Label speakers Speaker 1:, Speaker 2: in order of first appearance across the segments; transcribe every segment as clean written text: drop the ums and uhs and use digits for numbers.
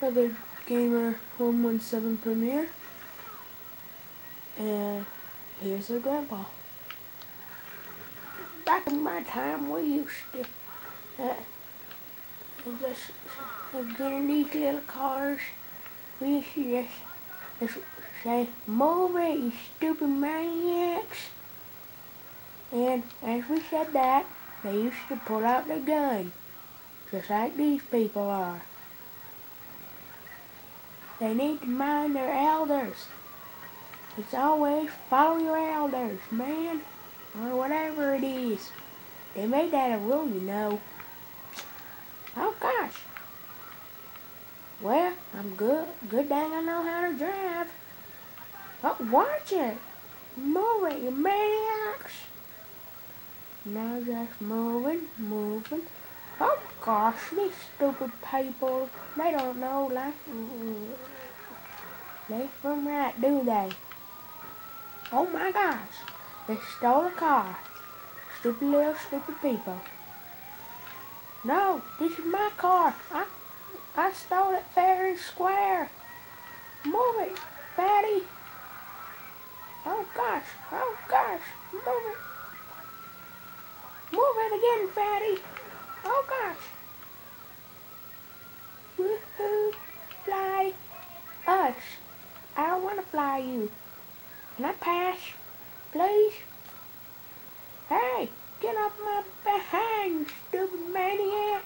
Speaker 1: Other Gamer 117 Premiere, and here's their grandpa. Back in my time, we used to just get in these little cars. We used to just say, "Move it, you stupid maniacs!" And as we said that, they used to pull out their gun, just like these people are. They need to mind their elders. It's always follow your elders, man, or whatever it is. They made that a rule, you know. Oh gosh. Well, I'm good. Good dang I know how to drive. Oh, watch it. Move it, you maniacs. Now just moving. Oh gosh, these stupid people, they don't know left from right, do they? Oh my gosh, they stole a car. Stupid people. No, this is my car. I stole it fair and square. Move it, fatty. Oh gosh, move it. Move it again, fatty. Oh gosh. Woohoo, fly us. I don't want to fly you. Can I pass, please? Hey, get off my behind, you stupid maniac.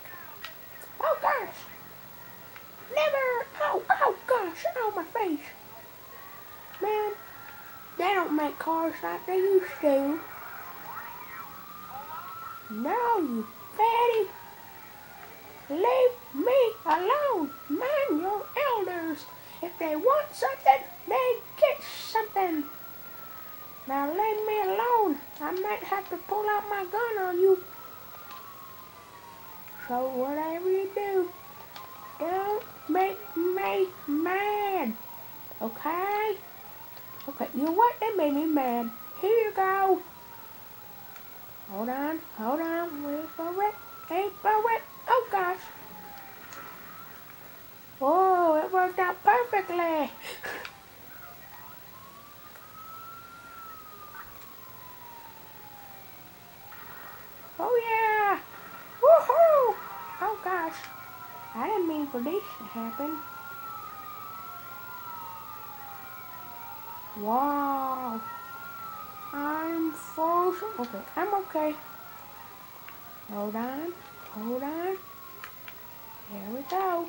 Speaker 1: Oh gosh. Never. Oh gosh. Oh, my face. Man, they don't make cars like they used to. No, you fatty. Leave me alone. Mind your elders. If they want something, they get something. Now leave me alone. I might have to pull out my gun on you. So whatever you do, don't make me mad. Okay? Okay, you know what? They made me mad. Here you go. Hold on. Wait for it. Oh gosh. Oh, it worked out perfectly. Oh yeah. Woohoo! Oh gosh. I didn't mean for this to happen. Wow. I'm frozen. Okay, I'm okay. Hold on. Here we go.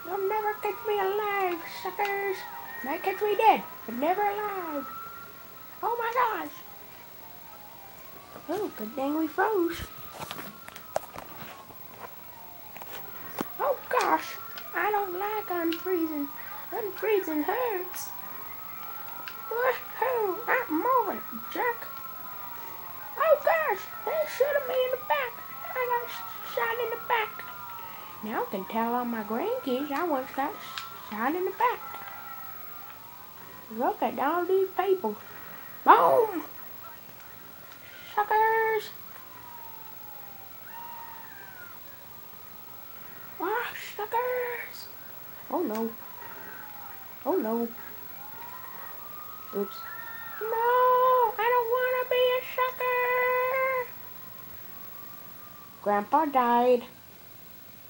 Speaker 1: You'll never catch me alive, suckers. Might catch me dead, but never alive. Oh my gosh. Oh, good thing we froze. Oh gosh, I don't like unfreezing. Unfreezing hurts. Woohoo, I'm moving, jerk. Oh gosh, they shot me in the back. I got shot in the back. Now I can tell all my grandkids I once got shot in the back. Look at all these people. Boom! Suckers! Ah, suckers! Oh no. Oops. No! I don't want to be a sucker! Grandpa died.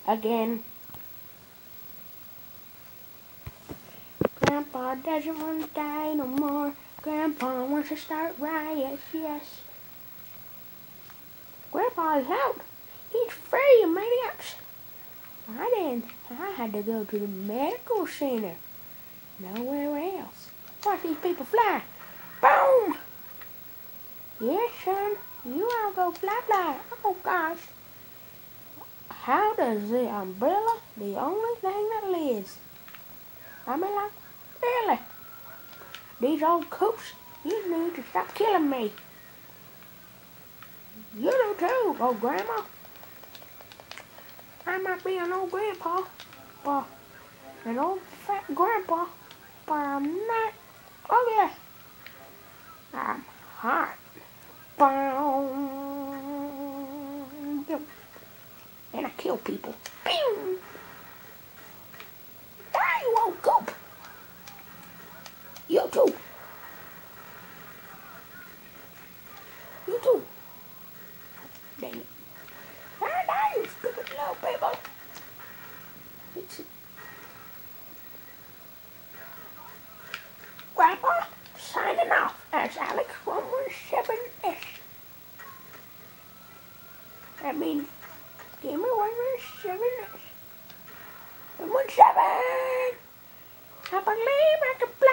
Speaker 1: Again. Grandpa doesn't want to die no more. Grandpa wants to start riots, yes. Grandpa is out. He's free, you maniacs. I had to go to the medical center. Nowhere else. Watch these people fly. Boom! Yes, son. You all go fly. Oh, gosh. How does the umbrella, the only thing that lives? I mean, like, really? These old coops, you need to stop killing me. You do too, old grandma. I might be an old grandpa, but an old fat grandpa, but I'm not. Oh yeah, I'm hot. Boom. And I kill kill people. Bing! Ah, you won't cope. You too. You too. Dang it. Ah, you stupid little people. It's Grandpa signing off as Alex 117S. That means Gamer 117S. 117! I believe I can be